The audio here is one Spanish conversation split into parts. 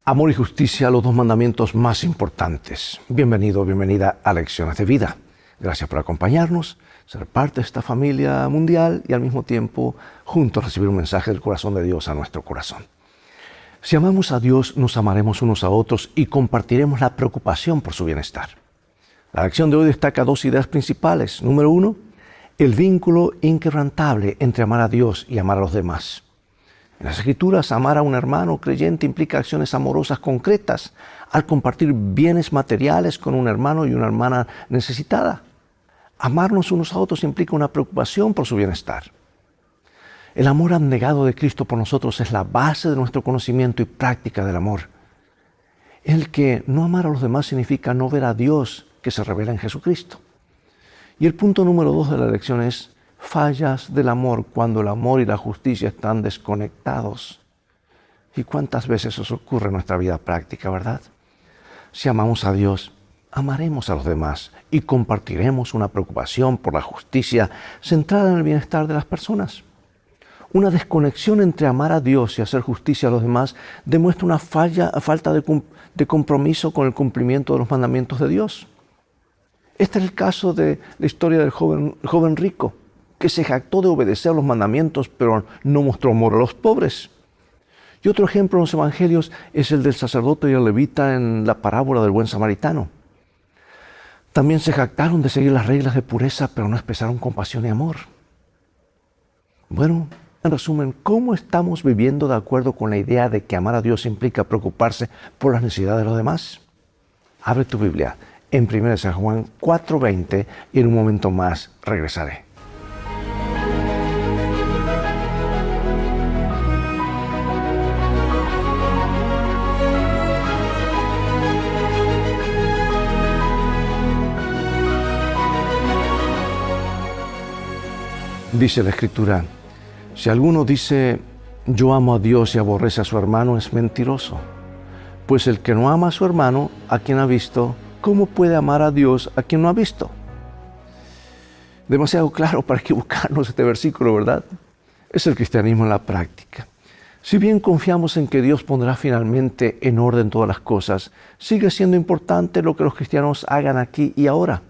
Amor y justicia, los dos mandamientos más importantes. Bienvenido, bienvenida a Lecciones de Vida. Gracias por acompañarnos, ser parte de esta familia mundial y al mismo tiempo juntos recibir un mensaje del corazón de Dios a nuestro corazón. Si amamos a Dios, nos amaremos unos a otros y compartiremos la preocupación por su bienestar. La lección de hoy destaca dos ideas principales. Número 1, el vínculo inquebrantable entre amar a Dios y amar a los demás. En las Escrituras, amar a un hermano creyente implica acciones amorosas concretas al compartir bienes materiales con un hermano y una hermana necesitada. Amarnos unos a otros implica una preocupación por su bienestar. El amor abnegado de Cristo por nosotros es la base de nuestro conocimiento y práctica del amor. El que no amar a los demás significa no ver a Dios que se revela en Jesucristo. Y el punto número 2 de la lección es fallas del amor cuando el amor y la justicia están desconectados. ¿Y cuántas veces eso ocurre en nuestra vida práctica, verdad? Si amamos a Dios, amaremos a los demás y compartiremos una preocupación por la justicia centrada en el bienestar de las personas. Una desconexión entre amar a Dios y hacer justicia a los demás demuestra una falta de compromiso con el cumplimiento de los mandamientos de Dios. Este es el caso de la historia del joven rico, que se jactó de obedecer los mandamientos, pero no mostró amor a los pobres. Y otro ejemplo en los evangelios es el del sacerdote y el levita en la parábola del buen samaritano. También se jactaron de seguir las reglas de pureza, pero no expresaron compasión y amor. Bueno, en resumen, ¿cómo estamos viviendo de acuerdo con la idea de que amar a Dios implica preocuparse por las necesidades de los demás? Abre tu Biblia en 1 San Juan 4:20 y en un momento más regresaré. Dice la Escritura, si alguno dice, yo amo a Dios y aborrece a su hermano, es mentiroso. Pues el que no ama a su hermano, a quien ha visto, ¿cómo puede amar a Dios a quien no ha visto? Demasiado claro para equivocarnos este versículo, ¿verdad? Es el cristianismo en la práctica. Si bien confiamos en que Dios pondrá finalmente en orden todas las cosas, sigue siendo importante lo que los cristianos hagan aquí y ahora.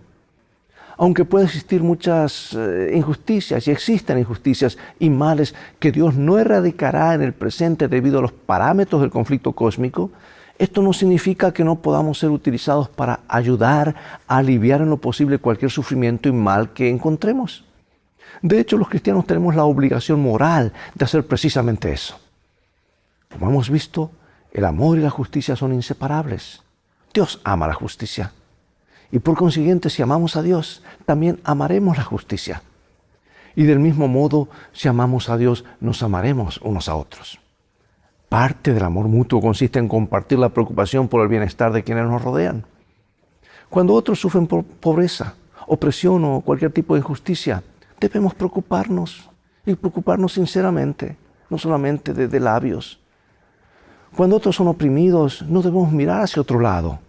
Aunque puede existir muchas injusticias y existen injusticias y males que Dios no erradicará en el presente debido a los parámetros del conflicto cósmico, esto no significa que no podamos ser utilizados para ayudar a aliviar en lo posible cualquier sufrimiento y mal que encontremos. De hecho, los cristianos tenemos la obligación moral de hacer precisamente eso. Como hemos visto, el amor y la justicia son inseparables. Dios ama la justicia. Y por consiguiente, si amamos a Dios, también amaremos la justicia. Y del mismo modo, si amamos a Dios, nos amaremos unos a otros. Parte del amor mutuo consiste en compartir la preocupación por el bienestar de quienes nos rodean. Cuando otros sufren por pobreza, opresión o cualquier tipo de injusticia, debemos preocuparnos y preocuparnos sinceramente, no solamente de labios. Cuando otros son oprimidos, no debemos mirar hacia otro lado.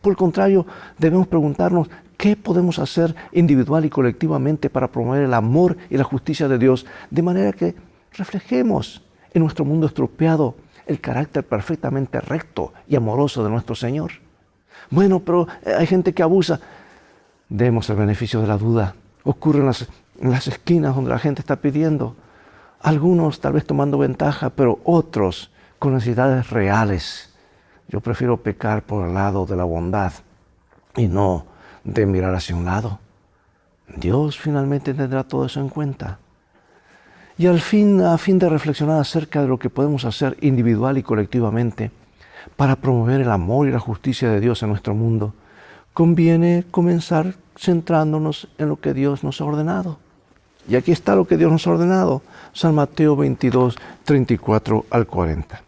Por el contrario, debemos preguntarnos qué podemos hacer individual y colectivamente para promover el amor y la justicia de Dios, de manera que reflejemos en nuestro mundo estropeado el carácter perfectamente recto y amoroso de nuestro Señor. Bueno, pero hay gente que abusa. Demos el beneficio de la duda. Ocurre en las esquinas donde la gente está pidiendo. Algunos tal vez tomando ventaja, pero otros con necesidades reales. Yo prefiero pecar por el lado de la bondad y no de mirar hacia un lado. Dios finalmente tendrá todo eso en cuenta. Y a fin de reflexionar acerca de lo que podemos hacer individual y colectivamente para promover el amor y la justicia de Dios en nuestro mundo, conviene comenzar centrándonos en lo que Dios nos ha ordenado. Y aquí está lo que Dios nos ha ordenado. San Mateo 22, 34 al 40.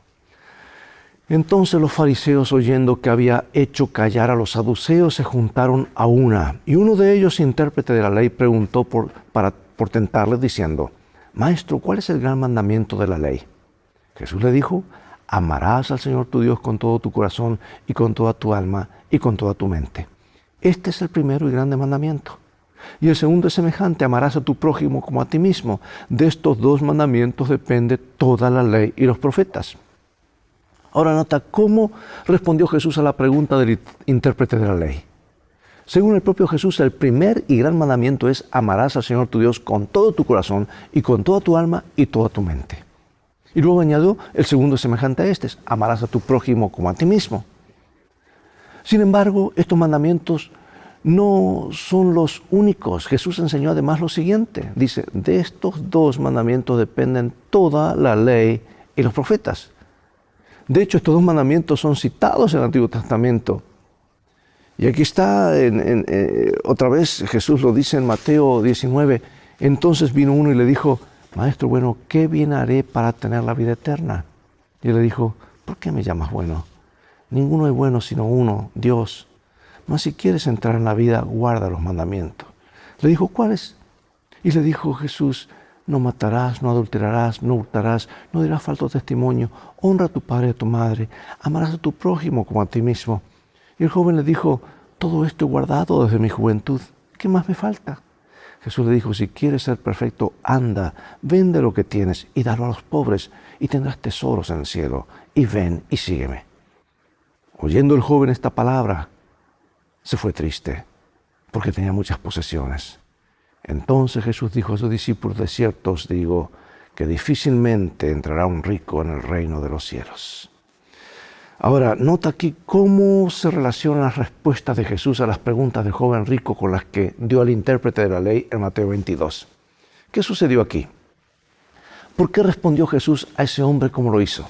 Entonces los fariseos, oyendo que había hecho callar a los saduceos, se juntaron a una. Y uno de ellos, intérprete de la ley, preguntó por tentarle, diciendo, Maestro, ¿cuál es el gran mandamiento de la ley? Jesús le dijo, amarás al Señor tu Dios con todo tu corazón y con toda tu alma y con toda tu mente. Este es el primero y grande mandamiento. Y el segundo es semejante, amarás a tu prójimo como a ti mismo. De estos dos mandamientos depende toda la ley y los profetas. Ahora nota cómo respondió Jesús a la pregunta del intérprete de la ley. Según el propio Jesús, el primer y gran mandamiento es: amarás al Señor tu Dios con todo tu corazón y con toda tu alma y toda tu mente. Y luego añadió: el segundo es semejante a este: amarás a tu prójimo como a ti mismo. Sin embargo, estos mandamientos no son los únicos. Jesús enseñó además lo siguiente. Dice: de estos dos mandamientos dependen toda la ley y los profetas. De hecho, estos dos mandamientos son citados en el Antiguo Testamento. Y aquí está, otra vez Jesús lo dice en Mateo 19. Entonces vino uno y le dijo: Maestro bueno, ¿qué bien haré para tener la vida eterna? Y él le dijo: ¿por qué me llamas bueno? Ninguno es bueno sino uno, Dios. Mas si quieres entrar en la vida, guarda los mandamientos. Le dijo: ¿cuáles? Y le dijo Jesús: no matarás, no adulterarás, no hurtarás, no dirás falso testimonio, honra a tu padre y a tu madre, amarás a tu prójimo como a ti mismo. Y el joven le dijo: todo esto he guardado desde mi juventud, ¿qué más me falta? Jesús le dijo: si quieres ser perfecto, anda, vende lo que tienes y dalo a los pobres, y tendrás tesoros en el cielo, y ven y sígueme. Oyendo el joven esta palabra, se fue triste, porque tenía muchas posesiones. Entonces Jesús dijo a sus discípulos: de cierto os digo, que difícilmente entrará un rico en el reino de los cielos. Ahora, nota aquí cómo se relacionan las respuestas de Jesús a las preguntas del joven rico con las que dio al intérprete de la ley en Mateo 22. ¿Qué sucedió aquí? ¿Por qué respondió Jesús a ese hombre como lo hizo?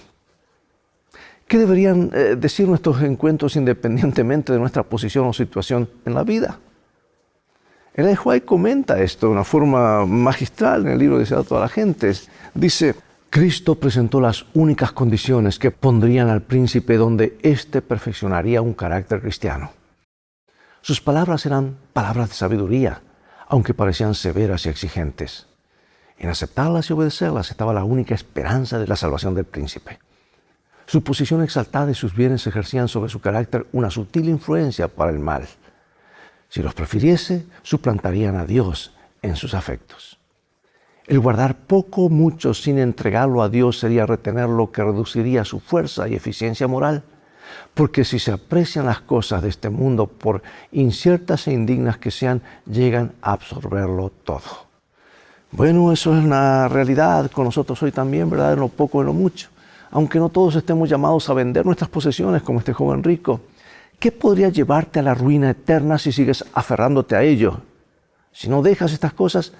¿Qué deberían decir nuestros encuentros independientemente de nuestra posición o situación en la vida? El White comenta esto de una forma magistral en el libro Deseado a todas las gentes. Dice: Cristo presentó las únicas condiciones que pondrían al príncipe donde éste perfeccionaría un carácter cristiano. Sus palabras eran palabras de sabiduría, aunque parecían severas y exigentes. En aceptarlas y obedecerlas estaba la única esperanza de la salvación del príncipe. Su posición exaltada y sus bienes ejercían sobre su carácter una sutil influencia para el mal. Si los prefiriese, suplantarían a Dios en sus afectos. El guardar poco o mucho sin entregarlo a Dios sería retener lo que reduciría su fuerza y eficiencia moral. Porque si se aprecian las cosas de este mundo, por inciertas e indignas que sean, llegan a absorberlo todo. Bueno, eso es una realidad con nosotros hoy también, ¿verdad? En lo poco, en lo mucho. Aunque no todos estemos llamados a vender nuestras posesiones como este joven rico. ¿Qué podría llevarte a la ruina eterna si sigues aferrándote a ello? Si no dejas estas cosas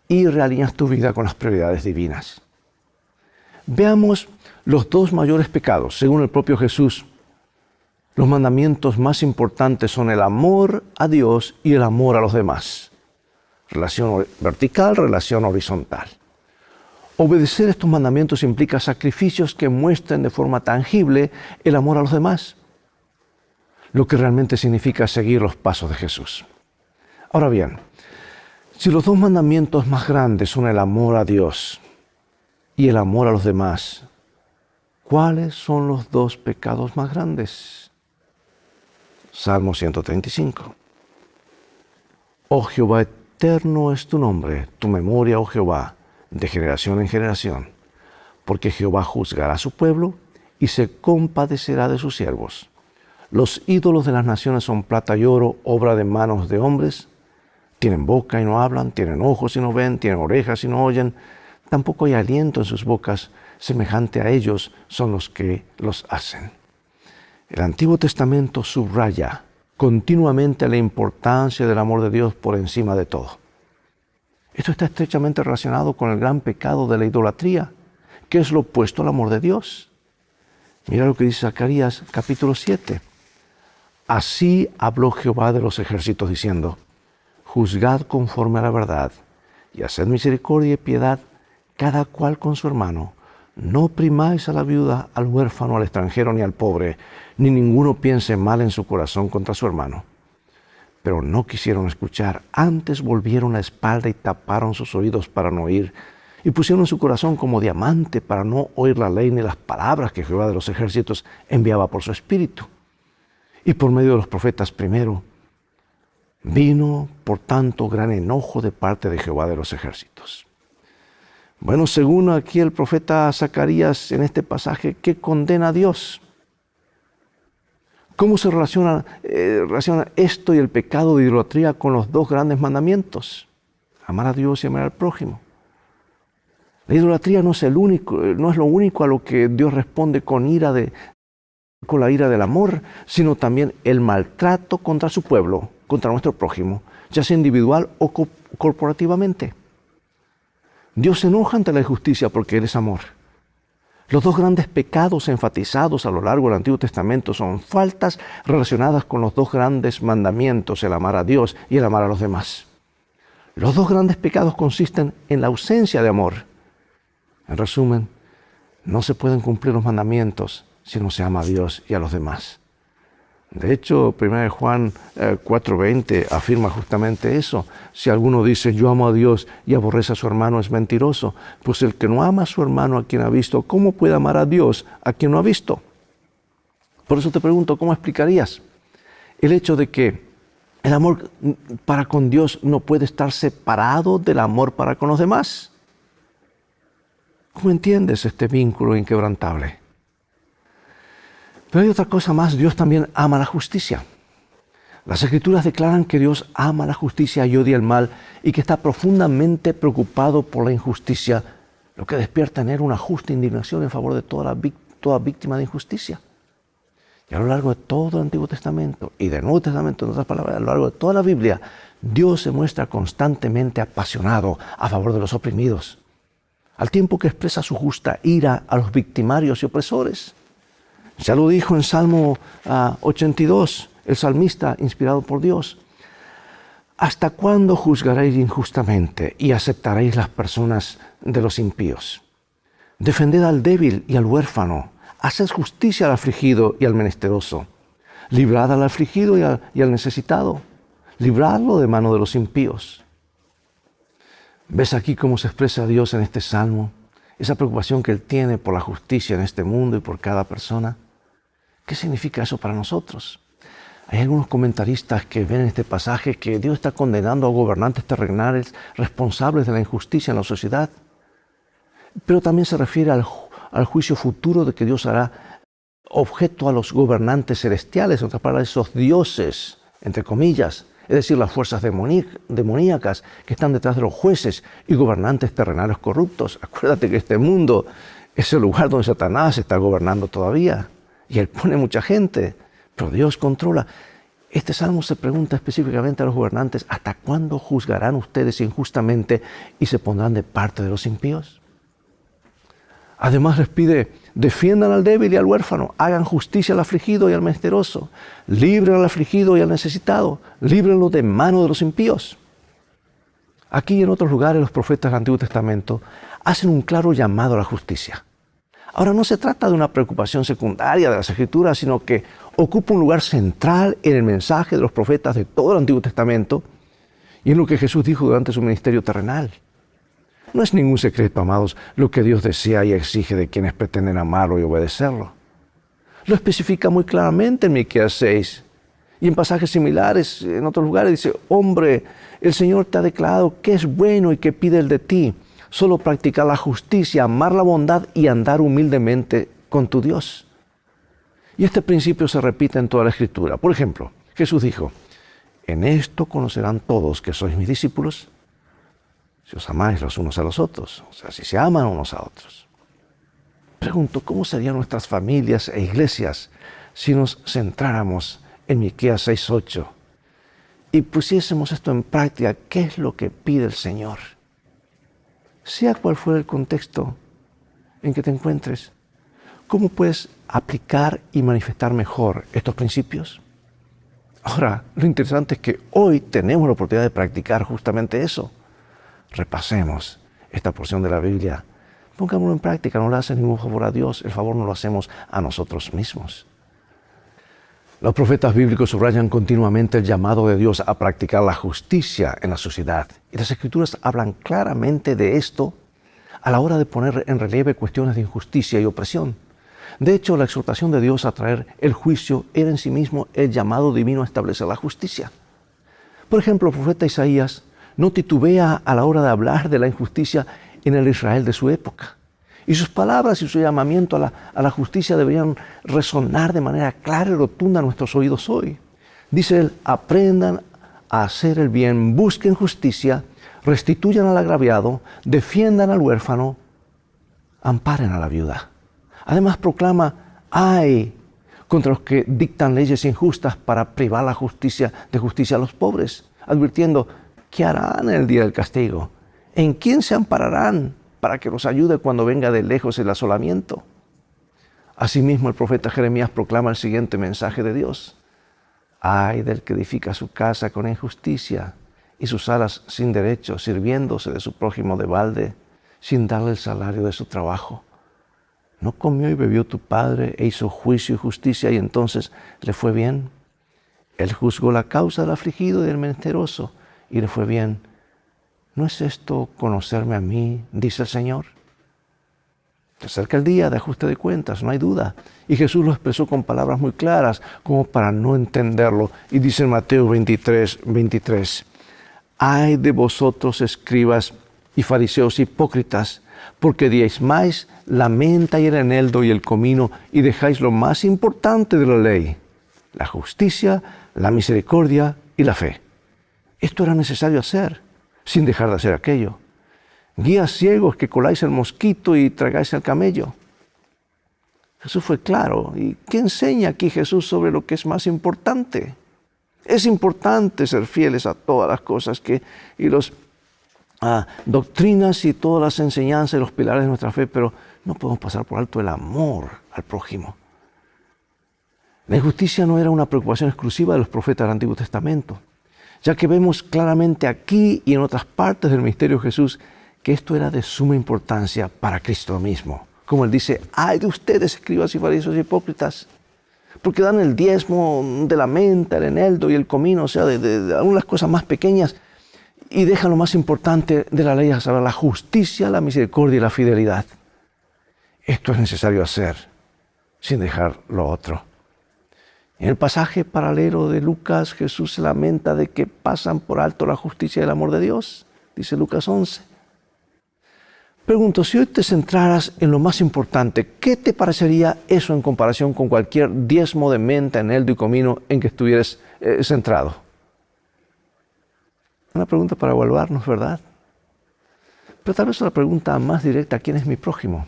y realineas tu vida con las prioridades divinas. Veamos los dos mayores pecados, según el propio Jesús. Los mandamientos más importantes son el amor a Dios y el amor a los demás. Relación vertical, relación horizontal. Obedecer estos mandamientos implica sacrificios que muestren de forma tangible el amor a los demás, lo que realmente significa seguir los pasos de Jesús. Ahora bien, si los dos mandamientos más grandes son el amor a Dios y el amor a los demás, ¿cuáles son los dos pecados más grandes? Salmo 135. Oh Jehová, eterno es tu nombre, tu memoria, oh Jehová, de generación en generación, porque Jehová juzgará a su pueblo y se compadecerá de sus siervos. Los ídolos de las naciones son plata y oro, obra de manos de hombres. Tienen boca y no hablan, tienen ojos y no ven, tienen orejas y no oyen. Tampoco hay aliento en sus bocas, semejante a ellos son los que los hacen. El Antiguo Testamento subraya continuamente la importancia del amor de Dios por encima de todo. Esto está estrechamente relacionado con el gran pecado de la idolatría, que es lo opuesto al amor de Dios. Mira lo que dice Zacarías capítulo 7. Así habló Jehová de los ejércitos diciendo: juzgad conforme a la verdad, y haced misericordia y piedad, cada cual con su hermano. No oprimáis a la viuda, al huérfano, al extranjero, ni al pobre, ni ninguno piense mal en su corazón contra su hermano. Pero no quisieron escuchar, antes volvieron la espalda y taparon sus oídos para no oír, y pusieron su corazón como diamante para no oír la ley ni las palabras que Jehová de los ejércitos enviaba por su espíritu. Y por medio de los profetas primero, vino, por tanto, gran enojo de parte de Jehová de los ejércitos. Bueno, según aquí el profeta Zacarías en este pasaje, ¿qué condena a Dios? ¿Cómo se relaciona esto y el pecado de idolatría con los dos grandes mandamientos? Amar a Dios y amar al prójimo. La idolatría no es lo único a lo que Dios responde con la ira del amor, sino también el maltrato contra su pueblo, contra nuestro prójimo, ya sea individual o corporativamente. Dios se enoja ante la injusticia porque Él es amor. Los dos grandes pecados enfatizados a lo largo del Antiguo Testamento son faltas relacionadas con los dos grandes mandamientos, el amar a Dios y el amar a los demás. Los dos grandes pecados consisten en la ausencia de amor. En resumen, no se pueden cumplir los mandamientos si no se ama a Dios y a los demás. De hecho, 1 Juan 4:20 afirma justamente eso. Si alguno dice, yo amo a Dios y aborrece a su hermano, es mentiroso. Pues el que no ama a su hermano a quien ha visto, ¿cómo puede amar a Dios a quien no ha visto? Por eso te pregunto, ¿cómo explicarías el hecho de que el amor para con Dios no puede estar separado del amor para con los demás? ¿Cómo entiendes este vínculo inquebrantable? Pero hay otra cosa más, Dios también ama la justicia. Las Escrituras declaran que Dios ama la justicia y odia el mal y que está profundamente preocupado por la injusticia, lo que despierta en Él una justa indignación en favor de toda víctima de injusticia. Y a lo largo de todo el Antiguo Testamento y del Nuevo Testamento, en otras palabras, a lo largo de toda la Biblia, Dios se muestra constantemente apasionado a favor de los oprimidos, al tiempo que expresa su justa ira a los victimarios y opresores. Ya lo dijo en Salmo 82, el salmista inspirado por Dios. ¿Hasta cuándo juzgaréis injustamente y aceptaréis las personas de los impíos? Defended al débil y al huérfano. Haced justicia al afligido y al menesteroso. Librad al afligido y al necesitado. Libradlo de mano de los impíos. ¿Ves aquí cómo se expresa Dios en este salmo? Esa preocupación que Él tiene por la justicia en este mundo y por cada persona. ¿Qué significa eso para nosotros? Hay algunos comentaristas que ven en este pasaje que Dios está condenando a gobernantes terrenales responsables de la injusticia en la sociedad. Pero también se refiere al juicio futuro de que Dios hará objeto a los gobernantes celestiales, en otras palabras, esos dioses, entre comillas, es decir, las fuerzas demoníacas que están detrás de los jueces y gobernantes terrenales corruptos. Acuérdate que este mundo es el lugar donde Satanás está gobernando todavía. Y Él pone mucha gente, pero Dios controla. Este salmo se pregunta específicamente a los gobernantes, ¿hasta cuándo juzgarán ustedes injustamente y se pondrán de parte de los impíos? Además les pide, defiendan al débil y al huérfano, hagan justicia al afligido y al menesteroso, libren al afligido y al necesitado, líbrenlo de mano de los impíos. Aquí y en otros lugares los profetas del Antiguo Testamento hacen un claro llamado a la justicia. Ahora, no se trata de una preocupación secundaria de las Escrituras, sino que ocupa un lugar central en el mensaje de los profetas de todo el Antiguo Testamento y en lo que Jesús dijo durante su ministerio terrenal. No es ningún secreto, amados, lo que Dios desea y exige de quienes pretenden amarlo y obedecerlo. Lo especifica muy claramente en Miqueas 6 y en pasajes similares en otros lugares. Dice, hombre, el Señor te ha declarado qué es bueno y qué pide Él de ti. Solo practicar la justicia, amar la bondad y andar humildemente con tu Dios. Y este principio se repite en toda la Escritura. Por ejemplo, Jesús dijo, en esto conocerán todos que sois mis discípulos, si os amáis los unos a los otros, o sea, si se aman unos a otros. Pregunto, ¿cómo serían nuestras familias e iglesias si nos centráramos en Miqueas 6:8 y pusiésemos esto en práctica? ¿Qué es lo que pide el Señor? Sea cual fuera el contexto en que te encuentres, ¿cómo puedes aplicar y manifestar mejor estos principios? Ahora, lo interesante es que hoy tenemos la oportunidad de practicar justamente eso. Repasemos esta porción de la Biblia. Pongámoslo en práctica, no le haces ningún favor a Dios, el favor no lo hacemos a nosotros mismos. Los profetas bíblicos subrayan continuamente el llamado de Dios a practicar la justicia en la sociedad. Y las Escrituras hablan claramente de esto a la hora de poner en relieve cuestiones de injusticia y opresión. De hecho, la exhortación de Dios a traer el juicio era en sí mismo el llamado divino a establecer la justicia. Por ejemplo, el profeta Isaías no titubea a la hora de hablar de la injusticia en el Israel de su época. Y sus palabras y su llamamiento a la justicia deberían resonar de manera clara y rotunda en nuestros oídos hoy. Dice él, aprendan a hacer el bien, busquen justicia, restituyan al agraviado, defiendan al huérfano, amparen a la viuda. Además proclama, ¡ay!, contra los que dictan leyes injustas para privar de justicia a los pobres, advirtiendo, ¿qué harán en el día del castigo? ¿En quién se ampararán para que los ayude cuando venga de lejos el asolamiento? Asimismo, el profeta Jeremías proclama el siguiente mensaje de Dios. Ay del que edifica su casa con injusticia y sus alas sin derecho, sirviéndose de su prójimo de balde, sin darle el salario de su trabajo. ¿No comió y bebió tu padre e hizo juicio y justicia y entonces le fue bien? Él juzgó la causa del afligido y del menesteroso y le fue bien. ¿No es esto conocerme a mí, dice el Señor? Se acerca el día de ajuste de cuentas, no hay duda. Y Jesús lo expresó con palabras muy claras, como para no entenderlo. Y dice en Mateo 23. Ay de vosotros, escribas y fariseos hipócritas, porque diezmáis la menta y el eneldo y el comino, y dejáis lo más importante de la ley, la justicia, la misericordia y la fe. Esto era necesario hacer, sin dejar de hacer aquello. Guías ciegos que coláis el mosquito y tragáis el camello. Jesús fue claro. ¿Y qué enseña aquí Jesús sobre lo que es más importante? Es importante ser fieles a todas las cosas y las doctrinas y todas las enseñanzas y los pilares de nuestra fe, pero no podemos pasar por alto el amor al prójimo. La injusticia no era una preocupación exclusiva de los profetas del Antiguo Testamento, ya que vemos claramente aquí y en otras partes del ministerio de Jesús que esto era de suma importancia para Cristo mismo. Como él dice, ¡ay de ustedes, escribas y fariseos hipócritas! Porque dan el diezmo de la menta, el eneldo y el comino, o sea, de algunas cosas más pequeñas, y dejan lo más importante de la ley, a saber, la justicia, la misericordia y la fidelidad. Esto es necesario hacer, sin dejar lo otro. En el pasaje paralelo de Lucas, Jesús se lamenta de que pasan por alto la justicia y el amor de Dios. Dice Lucas 11. Pregunto, si hoy te centraras en lo más importante, ¿qué te parecería eso en comparación con cualquier diezmo de menta, eneldo y comino en que estuvieras centrado? Una pregunta para evaluarnos, ¿verdad? Pero tal vez una pregunta más directa, ¿quién es mi prójimo?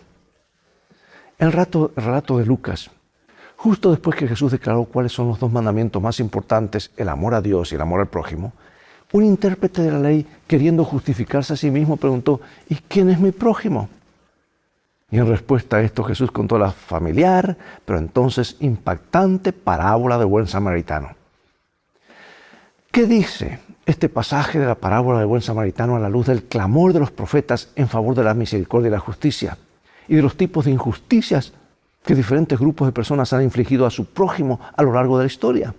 El relato de Lucas, justo después que Jesús declaró cuáles son los dos mandamientos más importantes, el amor a Dios y el amor al prójimo, un intérprete de la ley, queriendo justificarse a sí mismo, preguntó, ¿y quién es mi prójimo? Y en respuesta a esto Jesús contó la familiar, pero entonces impactante parábola del buen samaritano. ¿Qué dice este pasaje de la parábola del buen samaritano a la luz del clamor de los profetas en favor de la misericordia y la justicia, y de los tipos de injusticias que diferentes grupos de personas han infligido a su prójimo a lo largo de la historia?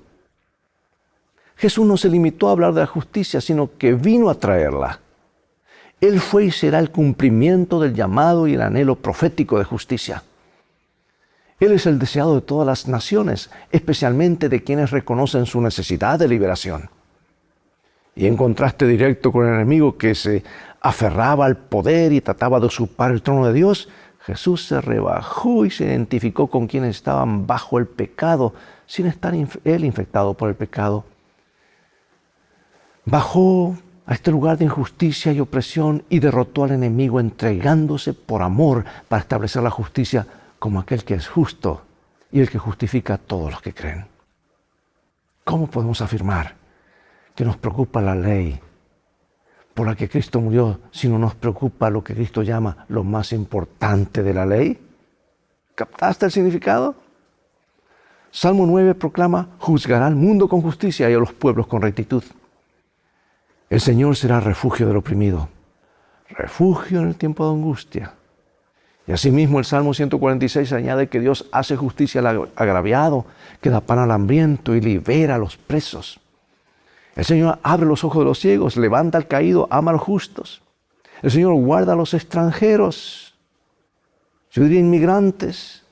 Jesús no se limitó a hablar de la justicia, sino que vino a traerla. Él fue y será el cumplimiento del llamado y el anhelo profético de justicia. Él es el deseado de todas las naciones, especialmente de quienes reconocen su necesidad de liberación. Y en contraste directo con el enemigo que se aferraba al poder y trataba de usurpar el trono de Dios, Jesús se rebajó y se identificó con quienes estaban bajo el pecado, sin estar él infectado por el pecado. Bajó a este lugar de injusticia y opresión y derrotó al enemigo entregándose por amor para establecer la justicia como aquel que es justo y el que justifica a todos los que creen. ¿Cómo podemos afirmar que nos preocupa la ley por la que Cristo murió si no nos preocupa lo que Cristo llama lo más importante de la ley? ¿Captaste el significado? Salmo 9 proclama, juzgará al mundo con justicia y a los pueblos con rectitud. El Señor será refugio del oprimido, refugio en el tiempo de angustia. Y asimismo el Salmo 146 añade que Dios hace justicia al agraviado, que da pan al hambriento y libera a los presos. El Señor abre los ojos de los ciegos, levanta al caído, ama a los justos. El Señor guarda a los extranjeros, yo diría inmigrantes,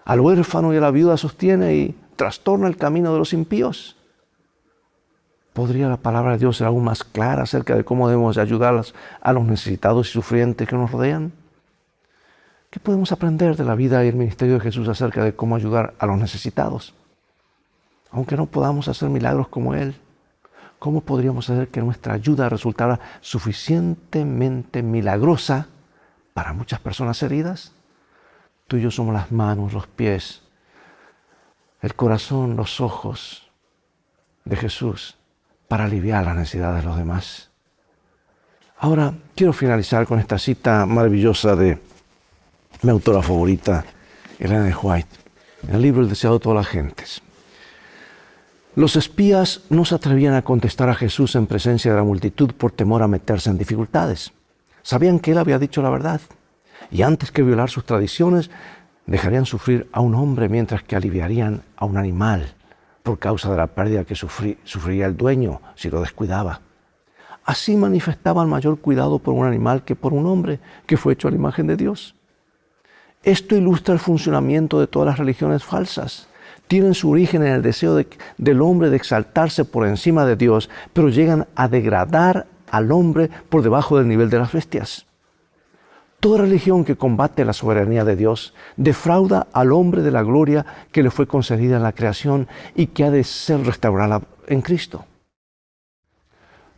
al huérfano y a la viuda sostiene y trastorna el camino de los impíos. ¿Podría la palabra de Dios ser aún más clara acerca de cómo debemos ayudar a los necesitados y sufrientes que nos rodean? ¿Qué podemos aprender de la vida y el ministerio de Jesús acerca de cómo ayudar a los necesitados? Aunque no podamos hacer milagros como Él, ¿cómo podríamos hacer que nuestra ayuda resultara suficientemente milagrosa para muchas personas heridas? Tú y yo somos las manos, los pies, el corazón, los ojos de Jesús para aliviar las necesidades de los demás. Ahora, quiero finalizar con esta cita maravillosa de mi autora favorita, Ellen G. White, en el libro El deseado de todas las gentes. Los espías no se atrevían a contestar a Jesús en presencia de la multitud por temor a meterse en dificultades. Sabían que Él había dicho la verdad, y antes que violar sus tradiciones, dejarían sufrir a un hombre mientras que aliviarían a un animal por causa de la pérdida que sufriría el dueño si lo descuidaba. Así manifestaban mayor cuidado por un animal que por un hombre que fue hecho a la imagen de Dios. Esto ilustra el funcionamiento de todas las religiones falsas. Tienen su origen en el deseo del hombre de exaltarse por encima de Dios, pero llegan a degradar al hombre por debajo del nivel de las bestias. Toda religión que combate la soberanía de Dios defrauda al hombre de la gloria que le fue concedida en la creación y que ha de ser restaurada en Cristo.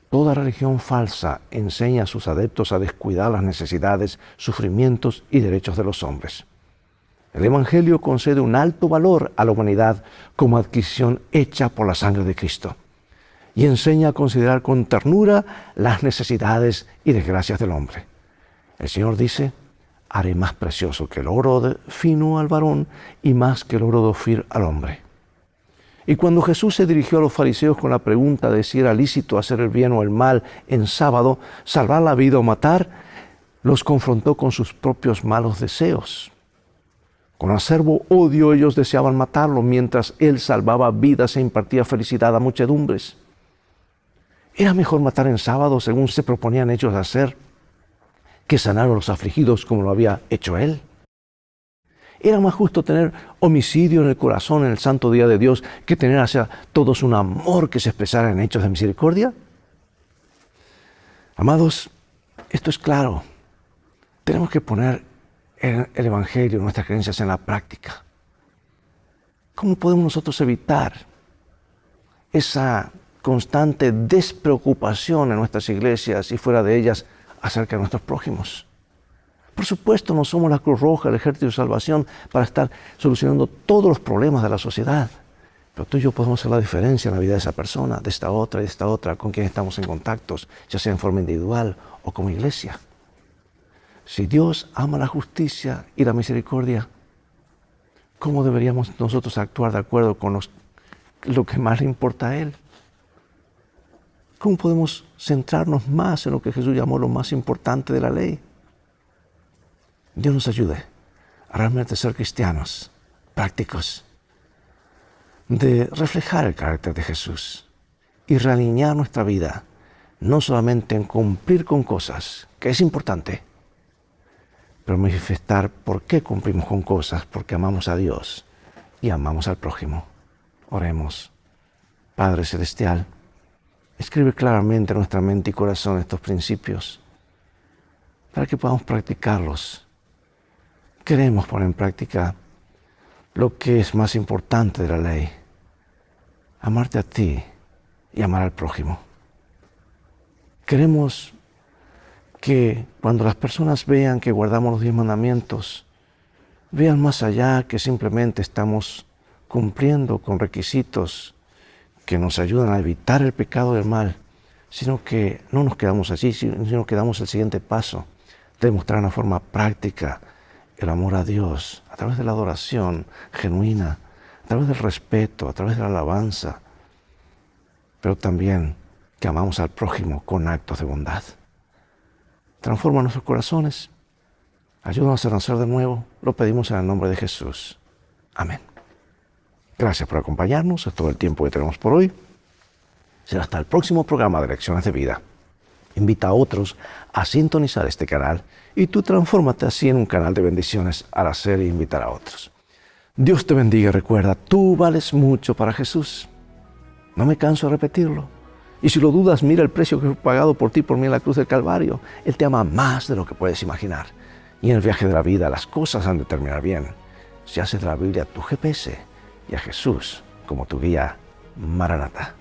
Toda religión falsa enseña a sus adeptos a descuidar las necesidades, sufrimientos y derechos de los hombres. El Evangelio concede un alto valor a la humanidad como adquisición hecha por la sangre de Cristo y enseña a considerar con ternura las necesidades y desgracias del hombre. El Señor dice: haré más precioso que el oro fino al varón y más que el oro de Ofir al hombre. Y cuando Jesús se dirigió a los fariseos con la pregunta de si era lícito hacer el bien o el mal en sábado, salvar la vida o matar, los confrontó con sus propios malos deseos. Con acerbo odio ellos deseaban matarlo, mientras Él salvaba vidas e impartía felicidad a muchedumbres. ¿Era mejor matar en sábado, según se proponían ellos hacer, que sanar a los afligidos como lo había hecho Él? ¿Era más justo tener homicidio en el corazón en el santo día de Dios que tener hacia todos un amor que se expresara en hechos de misericordia? Amados, esto es claro. Tenemos que poner el Evangelio, nuestras creencias en la práctica. ¿Cómo podemos nosotros evitar esa constante despreocupación en nuestras iglesias y fuera de ellas acerca de nuestros prójimos? Por supuesto, no somos la Cruz Roja, el Ejército de Salvación, para estar solucionando todos los problemas de la sociedad. Pero tú y yo podemos hacer la diferencia en la vida de esa persona, de esta otra y de esta otra, con quien estamos en contactos, ya sea en forma individual o como iglesia. Si Dios ama la justicia y la misericordia, ¿cómo deberíamos nosotros actuar de acuerdo con lo que más le importa a Él? ¿Cómo podemos centrarnos más en lo que Jesús llamó lo más importante de la ley? Dios nos ayude a realmente ser cristianos, prácticos, de reflejar el carácter de Jesús y realinear nuestra vida, no solamente en cumplir con cosas, que es importante, pero manifestar por qué cumplimos con cosas, porque amamos a Dios y amamos al prójimo. Oremos. Padre Celestial, escribe claramente en nuestra mente y corazón estos principios para que podamos practicarlos. Queremos poner en práctica lo que es más importante de la ley: amarte a ti y amar al prójimo. Queremos que cuando las personas vean que guardamos los 10 mandamientos, vean más allá que simplemente estamos cumpliendo con requisitos que nos ayudan a evitar el pecado y el mal, sino que no nos quedamos allí, sino que damos el siguiente paso de demostrar de una forma práctica el amor a Dios a través de la adoración genuina, a través del respeto, a través de la alabanza, pero también que amamos al prójimo con actos de bondad. Transforma nuestros corazones, ayúdanos a nacer de nuevo, lo pedimos en el nombre de Jesús. Amén. Gracias por acompañarnos, es todo el tiempo que tenemos por hoy. Será hasta el próximo programa de Lecciones de Vida. Invita a otros a sintonizar este canal y tú transfórmate así en un canal de bendiciones al hacer e invitar a otros. Dios te bendiga y recuerda, tú vales mucho para Jesús. No me canso de repetirlo. Y si lo dudas, mira el precio que fue pagado por ti, por mí en la cruz del Calvario. Él te ama más de lo que puedes imaginar. Y en el viaje de la vida las cosas han de terminar bien si haces de la Biblia tu GPS y a Jesús como tu guía. Maranata.